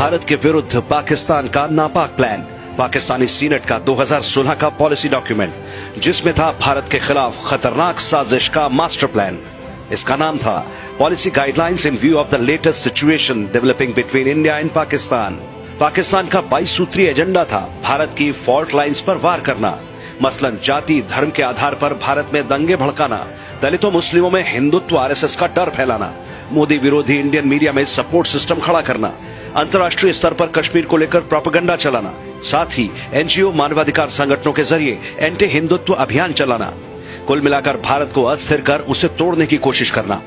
भारत के विरुद्ध पाकिस्तान का नापाक प्लान। पाकिस्तानी सीनेट का 2016 का पॉलिसी डॉक्यूमेंट, जिसमें था भारत के खिलाफ खतरनाक साजिश का मास्टर प्लान। इसका नाम था policy guidelines in view of the latest situation developing between India and Pakistan. Pakistan का 22 सूत्रीय एजेंडा था भारत की फॉल्ट लाइंस पर वार करना, मसलन जाति धर्म के आधार पर भारत में दंगे भड़काना, दलितों मुस्लिमों में हिंदुत्व आरएसएस का डर फैलाना, मोदी विरोधी इंडियन मीडिया में सपोर्ट सिस्टम खड़ा करना, अंतर्राष्ट्रीय स्तर पर कश्मीर को लेकर प्रोपेगेंडा चलाना, साथ ही एनजीओ मानवाधिकार संगठनों के जरिए एंटी हिंदुत्व अभियान चलाना। कुल मिलाकर भारत को अस्थिर कर उसे तोड़ने की कोशिश करना।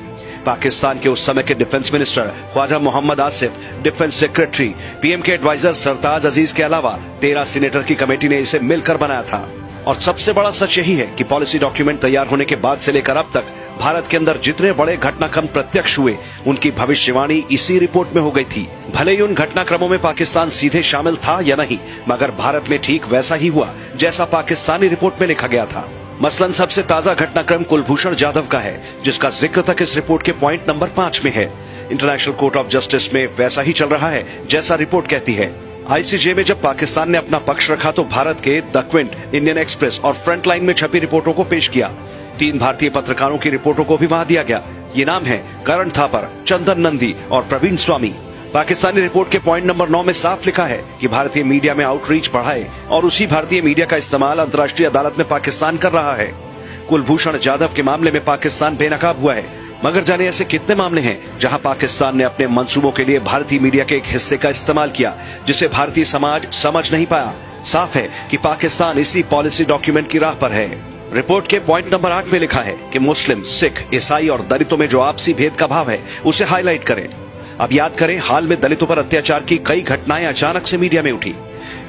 पाकिस्तान के उस समय के defence minister Khawaja Mohammad Asif, defence secretary, PM के एडवाइजर सरताज अजीज के अलावा 13 सीनेटर की कमेटी ने इसे मिलकर बनाया था। और सबसे बड़ा सच यही है कि पॉलिसी डॉक्यूमेंट तैयार होने के बाद से लेकर अब तक भारत के अंदर जितने बड़े घटनाक्रम प्रत्यक्ष हुए, उनकी भविष्यवाणी इसी रिपोर्ट में हो गई थी। भले ही उन घटनाक्रमों में पाकिस्तान सीधे शामिल था या नहीं, मगर भारत में ठीक वैसा ही हुआ जैसा पाकिस्तानी रिपोर्ट में लिखा गया था। मसलन सबसे ताजा घटनाक्रम कुलभूषण जाधव का है, जिसका जिक्र तक इस रिपोर्ट के पॉइंट नंबर 5 में है। इंटरनेशनल कोर्ट ऑफ जस्टिस में वैसा ही चल रहा है जैसा रिपोर्ट कहती है। आईसीजे में जब पाकिस्तान ने अपना पक्ष रखा तो भारत के द क्विंट, इंडियन एक्सप्रेस और फ्रंटलाइन में छपी रिपोर्टों को पेश किया। 3 भारतीय पत्रकारों की रिपोर्टों को भी वहां दिया गया। ये नाम है करण थापर, चंदन नंदी और प्रवीण स्वामी। पाकिस्तानी रिपोर्ट के पॉइंट नंबर 9 में साफ लिखा है कि भारतीय मीडिया में आउटरीच बढ़ाए और उसी भारतीय मीडिया का इस्तेमाल अंतर्राष्ट्रीय अदालत में पाकिस्तान कर रहा है। कुलभूषण जाधव के मामले में पाकिस्तान बेनकाब हुआ है, मगर जाने ऐसे कितने मामले हैं जहां पाकिस्तान ने अपने मंसूबों के लिए भारतीय मीडिया के एक हिस्से का इस्तेमाल किया, जिसे भारतीय समाज समझ नहीं पाया। साफ है कि पाकिस्तान इसी पॉलिसी डॉक्यूमेंट की राह पर है। रिपोर्ट के पॉइंट नंबर 8 में लिखा है कि मुस्लिम, सिख, ईसाई और दलितों में जो आपसी भेद का भाव है उसे हाईलाइट करें। अब याद करें, हाल में दलितों पर अत्याचार की कई घटनाएं अचानक से मीडिया में उठी।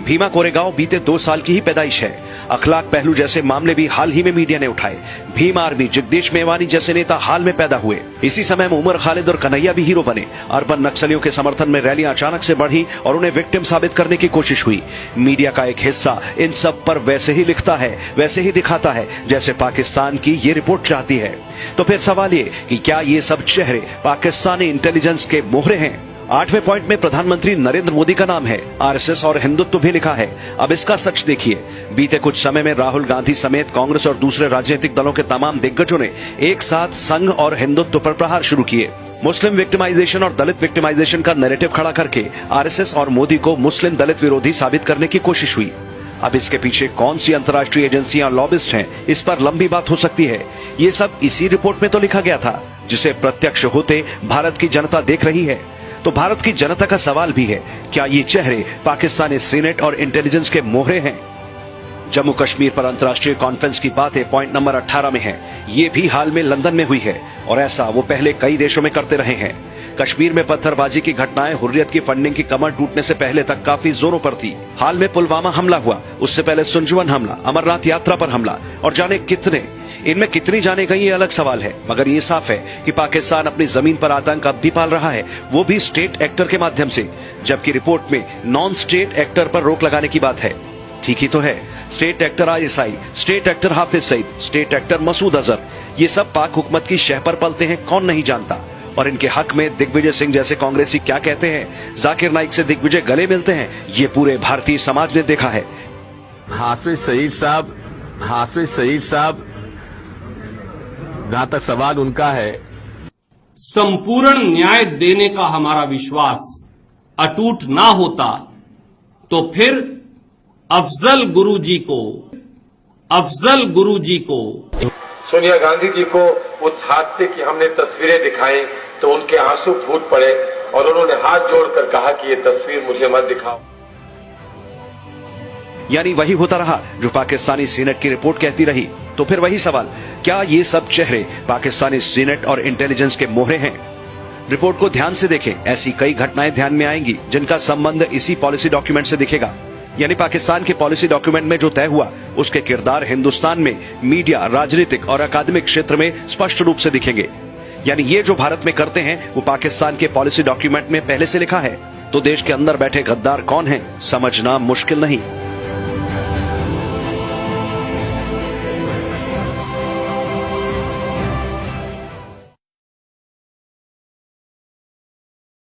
भीमा कोरेगांव बीते 2 साल की ही पैदाइश है। अखलाक पहलू जैसे मामले भी हाल ही में मीडिया ने उठाए। भीम आर्मी, जगदीश मेवानी जैसे नेता हाल में पैदा हुए। इसी समय में उमर खालिद और कन्हैया भी हीरो बने। अर्बन नक्सलियों के समर्थन में रैलियां अचानक से बढ़ी और उन्हें विक्टिम साबित करने की कोशिश हुई। मीडिया का एक हिस्सा इन सब पर वैसे ही लिखता है, वैसे ही दिखाता है जैसे पाकिस्तान की ये रिपोर्ट चाहती है। तो फिर सवाल ये कि क्या ये सब चेहरे पाकिस्तानी इंटेलिजेंस के मोहरे हैं? 8वें पॉइंट में प्रधानमंत्री नरेंद्र मोदी का नाम है, आरएसएस और हिंदुत्व भी लिखा है। अब इसका सच देखिए। बीते कुछ समय में राहुल गांधी समेत कांग्रेस और दूसरे राजनीतिक दलों के तमाम दिग्गजों ने एक साथ संघ और हिंदुत्व पर प्रहार शुरू किए। मुस्लिम विक्टिमाइजेशन और दलित विक्टिमाइजेशन का नैरेटिव खड़ा करके आरएसएस और मोदी को मुस्लिम दलित विरोधी साबित करने की कोशिश हुई। अब इसके पीछे कौन सी अंतर्राष्ट्रीय एजेंसियां, लॉबिस्ट हैं, इस पर लंबी बात हो सकती है। ये सब इसी रिपोर्ट में तो लिखा गया था, जिसे प्रत्यक्ष होते भारत की जनता देख रही है। तो भारत की जनता का सवाल भी है, क्या ये चेहरे पाकिस्तानी सीनेट और इंटेलिजेंस के मोहरे हैं? जम्मू कश्मीर पर अंतर्राष्ट्रीय कॉन्फ्रेंस की बातें पॉइंट नंबर 18 में है। ये भी हाल में लंदन में हुई है और ऐसा वो पहले कई देशों में करते रहे हैं। कश्मीर में पत्थरबाजी की घटनाएं हुर्रियत की फंडिंग की कमर टूटने से पहले तक काफी जोरों पर थी। हाल में पुलवामा हमला हुआ, उससे पहले सुंजवन हमला, अमरनाथ यात्रा पर हमला और जाने कितने। इनमें कितनी जाने गई ये अलग सवाल है, मगर ये साफ है कि पाकिस्तान अपनी जमीन पर आतंक अब भी पाल रहा है, वो भी स्टेट एक्टर के माध्यम से, जबकि रिपोर्ट में नॉन स्टेट एक्टर पर रोक लगाने की बात है। ठीक ही तो है। State actor ISI, state actor Hafiz Saeed, state actor Masood Azhar, ये सब पाक हुकूमत की शह पर पलते हैं, कौन नहीं जानता। और इनके हक में दिग्विजय सिंह जैसे कांग्रेसी क्या कहते हैं, जाकिर नाइक से दिग्विजय गले मिलते हैं, ये पूरे भारतीय समाज ने देखा है। हाफिज सईद साहब जहां तक सवाल उनका है, संपूर्ण न्याय देने का हमारा विश्वास अटूट ना होता तो फिर अफजल गुरुजी को सोनिया गांधी जी को उस हादसे की हमने तस्वीरें दिखाई तो उनके आंसू फूट पड़े और उन्होंने हाथ जोड़कर कहा कि ये तस्वीर मुझे मत दिखाओ। यानी वही होता रहा जो पाकिस्तानी सीनेट की रिपोर्ट कहती रही। तो फिर वही सवाल, क्या ये सब चेहरे पाकिस्तानी सीनेट और इंटेलिजेंस के मोहरे हैं? रिपोर्ट को ध्यान से देखें, ऐसी कई घटनाएं ध्यान में आएंगी जिनका संबंध इसी पॉलिसी डॉक्यूमेंट से दिखेगा। यानी पाकिस्तान के पॉलिसी डॉक्यूमेंट में जो तय हुआ, उसके किरदार हिंदुस्तान में मीडिया, राजनीतिक और अकादमिक क्षेत्र में स्पष्ट रूप से दिखेंगे। यानी ये जो भारत में करते हैं वो पाकिस्तान के पॉलिसी डॉक्यूमेंट में पहले से लिखा है। तो देश के अंदर बैठे गद्दार कौन है, समझना मुश्किल नहीं।